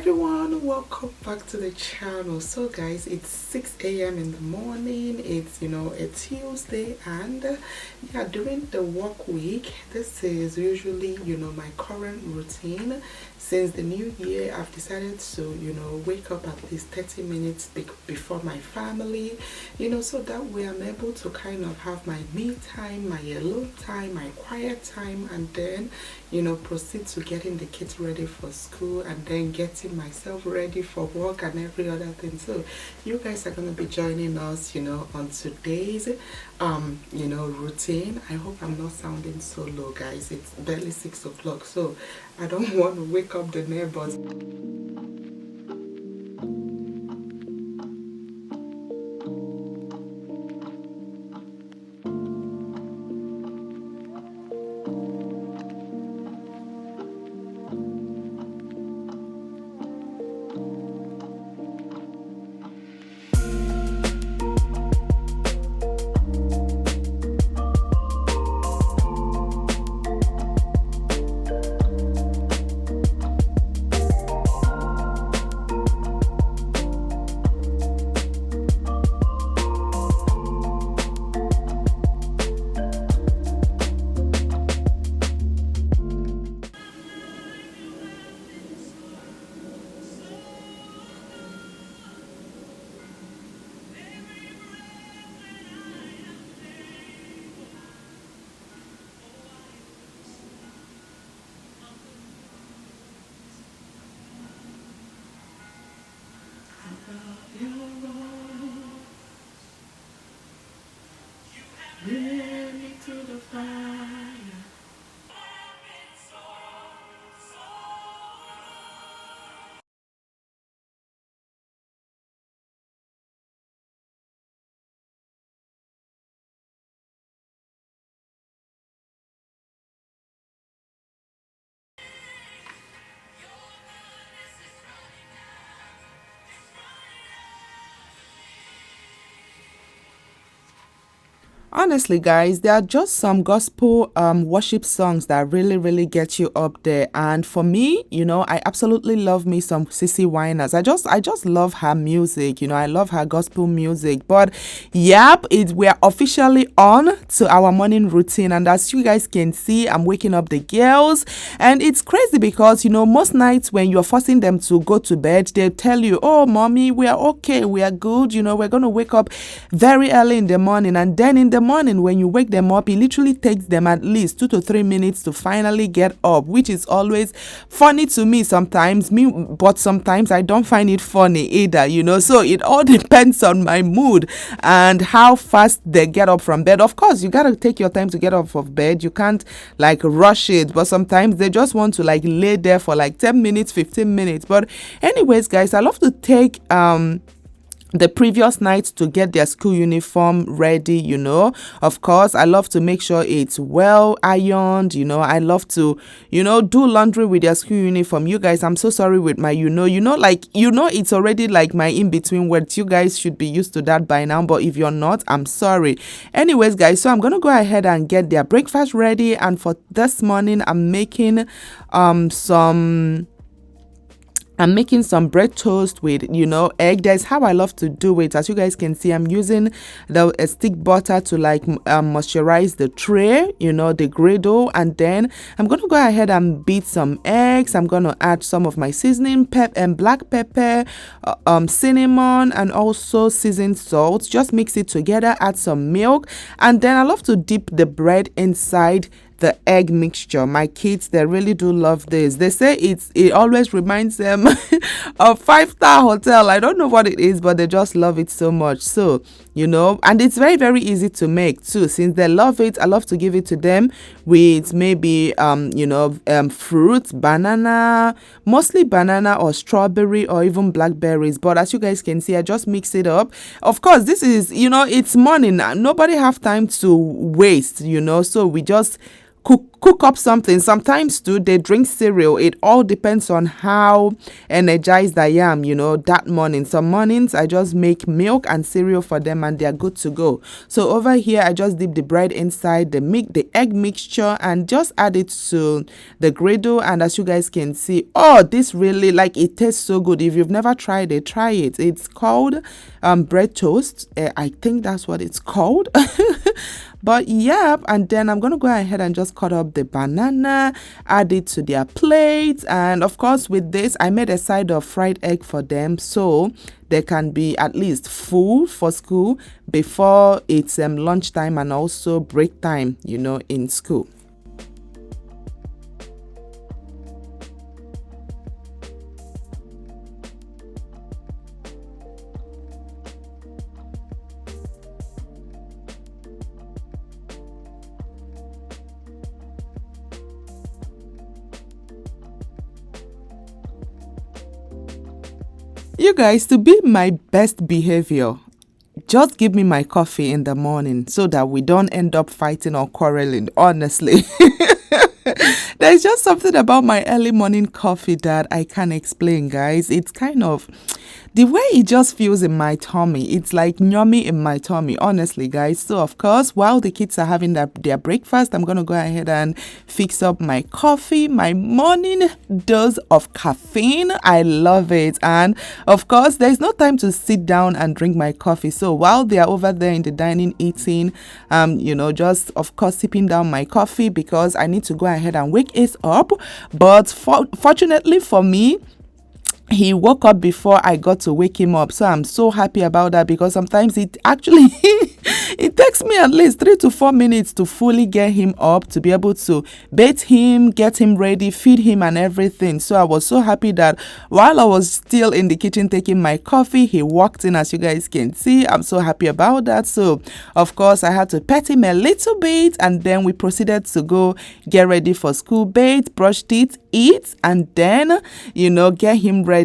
everyone, welcome back to the channel. So guys, it's 6 a.m. in the morning. It's a Tuesday, and yeah, during the work week, this is usually my current routine. Since the new year, I've decided to wake up at least 30 minutes before my family, so that way I'm able to kind of have my me time, my alone time, my quiet time, and then proceed to getting the kids ready for school, and then getting myself ready for work and every other thing. So you guys are going to be joining us on today's routine. I hope I'm not sounding so low, guys. It's barely 6 o'clock, so I don't want to wake up the neighbors. Bring me to the fire. Honestly, guys, there are just some gospel worship songs that really get you up there. And for me, I absolutely love me some Sissy Winers. I just love her music. I love her gospel music. But yep, we're officially on to our morning routine. And as you guys can see, I'm waking up the girls. And it's crazy because, most nights when you're forcing them to go to bed, they tell you, oh, mommy, we are okay. We are good. We're going to wake up very early in the morning. And then in the morning when you wake them up, it literally takes them at least 2 to 3 minutes to finally get up, which is always funny to me sometimes, but sometimes I don't find it funny either, so it all depends on my mood and how fast they get up from bed. Of course, you gotta take your time to get up of bed. You can't rush it, but sometimes they just want to lay there for 10 minutes, 15 minutes. But anyways, guys, I love to take the previous night to get their school uniform ready. Of course, I love to make sure it's well ironed. I love to do laundry with their school uniform. You guys, I'm so sorry with my it's already my in-between words. You guys should be used to that by now, but if you're not, I'm sorry. Anyways, guys, so I'm gonna go ahead and get their breakfast ready. And for this morning, I'm making some bread toast with, egg. That's how I love to do it. As you guys can see, I'm using the stick butter to moisturize the tray, the griddle. And then I'm going to go ahead and beat some eggs. I'm going to add some of my seasoning, black pepper, cinnamon, and also seasoned salt. Just mix it together, add some milk. And then I love to dip the bread inside the egg mixture. My kids, they really do love this. They say it always reminds them of 5-star hotel. I don't know what it is, but they just love it so much. So and it's very easy to make too. Since they love it, I love to give it to them with maybe fruit, banana, mostly banana or strawberry or even blackberries. But as you guys can see, I just mix it up. Of course, this is it's morning. Nobody have time to waste. So we just cook up something. Sometimes too they drink cereal. It all depends on how energized I am, that morning. Some mornings I just make milk and cereal for them and they're good to go. So over here I just dip the bread inside the egg mixture and just add it to the griddle, and as you guys can see, oh, this really, like, it tastes so good. If you've never tried it, try it. It's called bread toast. I think that's what it's called. But yeah, and then I'm gonna go ahead and just cut up the banana, add it to their plate, and of course with this I made a side of fried egg for them so they can be at least full for school before it's lunchtime and also break time, in school. You guys, to be my best behavior, just give me my coffee in the morning so that we don't end up fighting or quarreling, honestly. There's just something about my early morning coffee that I can't explain, guys. It's kind of the way it just feels in my tummy. It's like yummy in my tummy, honestly, guys. So of course, while the kids are having their breakfast, I'm gonna go ahead and fix up my coffee, my morning dose of caffeine. I love it. And of course, there's no time to sit down and drink my coffee. So while they are over there in the dining eating, just of course sipping down my coffee because I need to go ahead and wake it up. But fortunately for me, he woke up before I got to wake him up. So I'm so happy about that, because sometimes it actually it takes me at least 3 to 4 minutes to fully get him up, to be able to bathe him, get him ready, feed him and everything. So I was so happy that while I was still in the kitchen taking my coffee, he walked in, as you guys can see. I'm so happy about that. So of course I had to pet him a little bit, and then we proceeded to go get ready for school, bathe, brush teeth, eat, and then get him ready.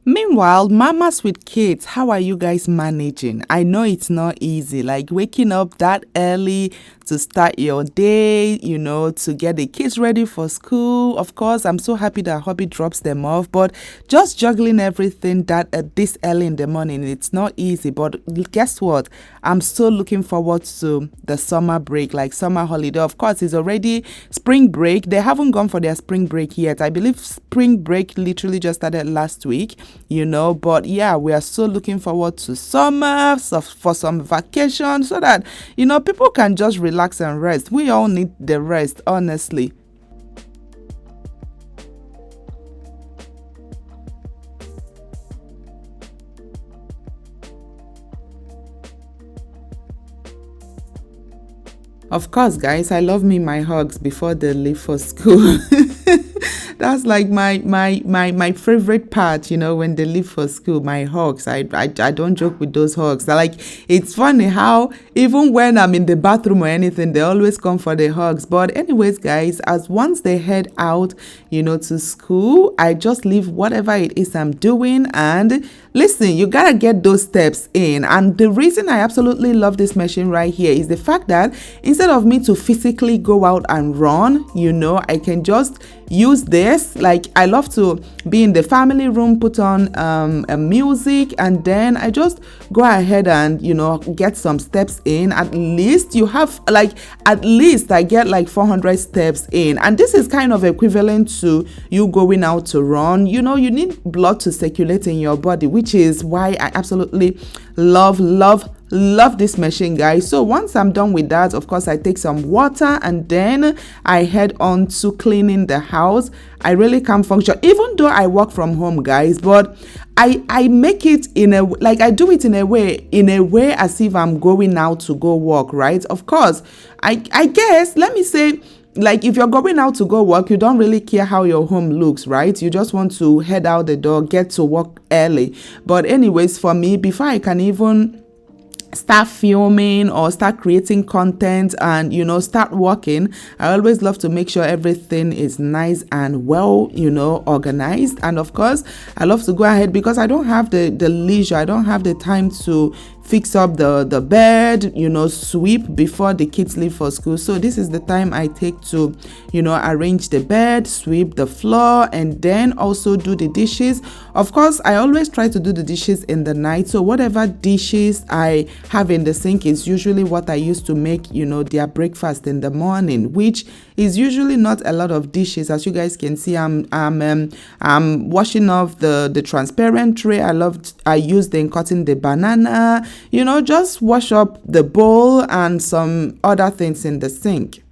Meanwhile, mamas with kids, how are you guys managing? I know it's not easy, like waking up that early to start your day, to get the kids ready for school. Of course, I'm so happy that hubby drops them off, but just juggling everything that this early in the morning, it's not easy. But guess what? I'm so looking forward to the summer break, like summer holiday. Of course, it's already spring break. They haven't gone for their spring break yet. I believe spring break literally just started last week. But yeah, we are so looking forward to summer, for some vacation, so that people can just relax and rest. We all need the rest, honestly. Of course, guys, I love me my hugs before they leave for school. That's like my favorite part, when they leave for school, my hugs. I don't joke with those hugs. Like, it's funny how even when I'm in the bathroom or anything, they always come for the hugs. But anyways, guys, as once they head out, to school, I just leave whatever it is I'm doing, and listen, you gotta get those steps in. And the reason I absolutely love this machine right here is the fact that instead of me to physically go out and run, I can just use this. Like, I love to be in the family room, put on a music, and then I just go ahead and get some steps in. At least I get like 400 steps in, and this is kind of equivalent to you going out to run. You need blood to circulate in your body, which is why I absolutely love this machine, guys. So once I'm done with that, of course, I take some water and then I head on to cleaning the house. I really can't function, even though I work from home, guys, but I make it I do it in a way as if I'm going out to go work, right? Of course, I guess, let me say, like if you're going out to go work, you don't really care how your home looks, right? You just want to head out the door, get to work early. But anyways, for me, before I can even start filming or start creating content and start working, I always love to make sure everything is nice and well organized. And of course, I love to go ahead because I don't have the leisure, I don't have the time to fix up the bed, sweep before the kids leave for school. So this is the time I take to arrange the bed, sweep the floor, and then also do the dishes. Of course, I always try to do the dishes in the night, so whatever dishes I have in the sink is usually what I use to make their breakfast in the morning, which is usually not a lot of dishes. As you guys can see, I'm washing off the transparent tray. I used in cutting the banana, just wash up the bowl and some other things in the sink.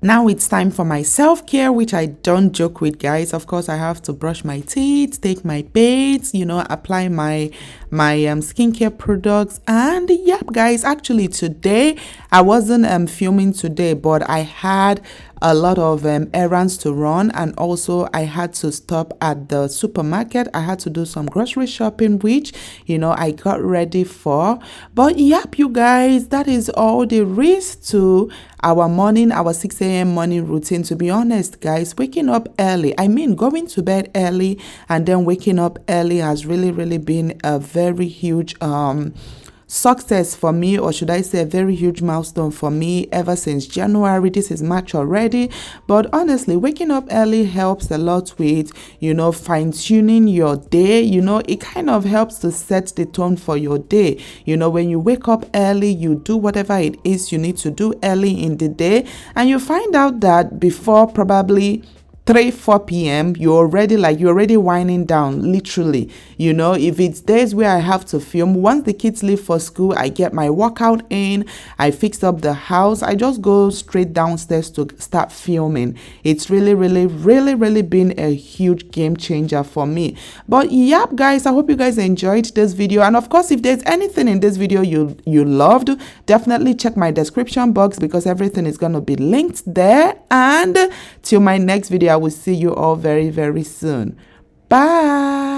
Now it's time for my self-care, which I don't joke with, guys. Of course, I have to brush my teeth, take my baths, apply my skincare products. And yep, guys, actually today I wasn't filming today, but I had a lot of errands to run, and also I had to stop at the supermarket. I had to do some grocery shopping, which I got ready for. But yep, you guys, that is all there is to our 6 a.m. morning routine. To be honest, guys, waking up early, going to bed early and then waking up early has really been a very huge success for me, or should I say a very huge milestone for me ever since January. This is March already, but honestly, waking up early helps a lot with fine-tuning your day. It kind of helps to set the tone for your day. When you wake up early, you do whatever it is you need to do early in the day, and you find out that before probably 3-4 p.m. you're already winding down, literally. If it's days where I have to film, once the kids leave for school, I get my workout in, I fix up the house, I just go straight downstairs to start filming. It's really been a huge game changer for me. But yep, guys, I hope you guys enjoyed this video, and of course, if there's anything in this video you loved, definitely check my description box because everything is gonna be linked there. And till my next video, I will see you all very soon. Bye.